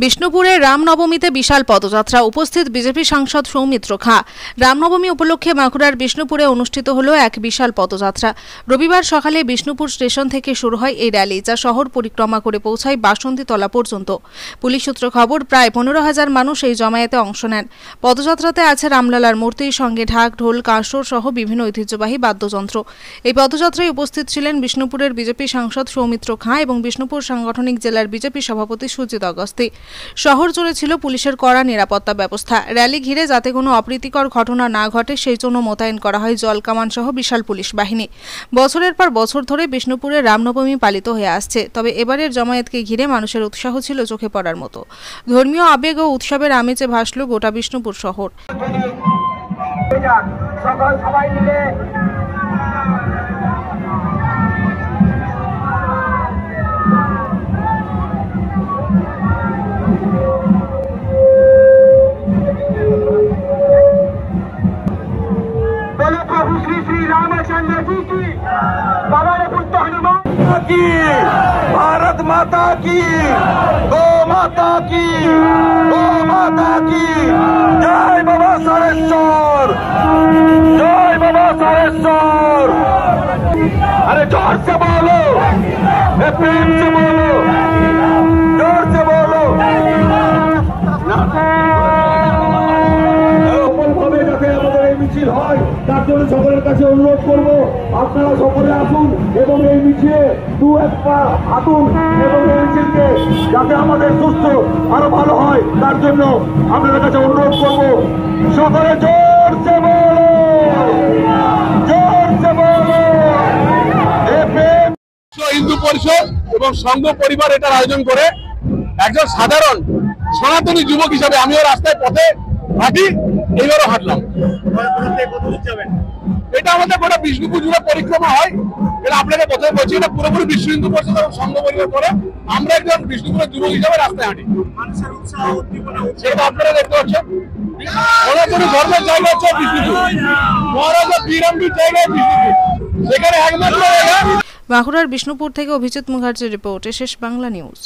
বিষ্ণুপুরে রামনবমীতে বিশাল পদযাত্রা, উপস্থিত বিজেপি সাংসদ সৌমিত্র খাঁ। রামনবমী উপলক্ষে বাঁকুড়ার বিষ্ণুপুরে অনুষ্ঠিত হলো এক বিশাল পদযাত্রা। রবিবার সকালে বিষ্ণুপুর স্টেশন থেকে শুরু হয় এই র্যালি, যা শহর পরিক্রমা করে পৌঁছায় বাসন্তীতলা পর্যন্ত। পুলিশ সূত্র খবর, প্রায় 15,000 মানুষ এই জমায়েতে অংশ নেন। পদযাত্রাতে আছে রামলালার মূর্তির সঙ্গে ঢাক, ঢোল, কাঁসর সহ বিভিন্ন ঐতিহ্যবাহী বাদ্যযন্ত্র। এই পদযাত্রায় উপস্থিত ছিলেন বিষ্ণুপুরের বিজেপি সাংসদ সৌমিত্র খাঁ এবং বিষ্ণুপুর সাংগঠনিক জেলার বিজেপি সভাপতি সুজিত অগস্তি। শহর জুড়ে ছিল পুলিশের কড়া নিরাপত্তা ব্যবস্থা। র্যালি ঘিরে যাতে কোনো অপ্রীতিকর ঘটনা না ঘটে সেই জন্য মোতায়েন করা হয় জল কামান সহ বিশাল পুলিশ বাহিনী। বছরের পর বছর ধরে বিষ্ণুপুরে রামনবমী পালিত হয়ে আসছে, তবে এবারের জমায়েতকে ঘিরে মানুষের উৎসাহ ছিল চোখে পড়ার মতো। ধর্মীয় আবেগ ও উৎসবের আমেজে ভাসল গোটা বিষ্ণুপুর শহর। भारत माता की, गौ माता की, गौ माता की जय बाबा सारेश्वर, जय बाबा सारेश्वर। अरे जोर से बोलो, प्रेम से बोलो, जोर से बोलो। মিছিল হয় তার জন্য সকলের কাছে অনুরোধ করবো, আপনারা সকলে আসুন এবং এই মিছিলে দু এক পা হাঁটুন এবং এই মিছিলকে যাতে আমাদের সুস্থ আরো ভালো হয় তার জন্য আপনাদের কাছে অনুরোধ করবো। সকলে জোরসে বলো, জোরসে বলো। হিন্দু পরিষদ এবং সংঘ পরিবার এটার আয়োজন করে। একজন সাধারণ সনাতনী যুবক হিসাবে আমিও রাস্তায় পথে হাঁটি, এইবারও হাঁটলাম। এটা আমাদের গোটা বিষ্ণুপুর জুড়ে পরিক্রমা হয়। এটা আপনাকে প্রথমে বলছি, এটা পুরোপুরি বিশ্ব হিন্দু পরিষদ এবং সংঘ পরিবার করে। আমরা একজন বিষ্ণুপুরের যুবক হিসাবে রাস্তায় হাঁটি, সেটা আপনারা দেখতে পাচ্ছেন। সনাতনী ধর্মের জায়গা হচ্ছে বিষ্ণুপুর, মহারাজা বীরামবীর জায়গায় বিষ্ণুপুর, সেখানে একমাত্র। বাঁকুড়ার বিষ্ণুপুর থেকে অভিজিৎ মুখার্জির রিপোর্ট, শেষ বাংলা নিউজ।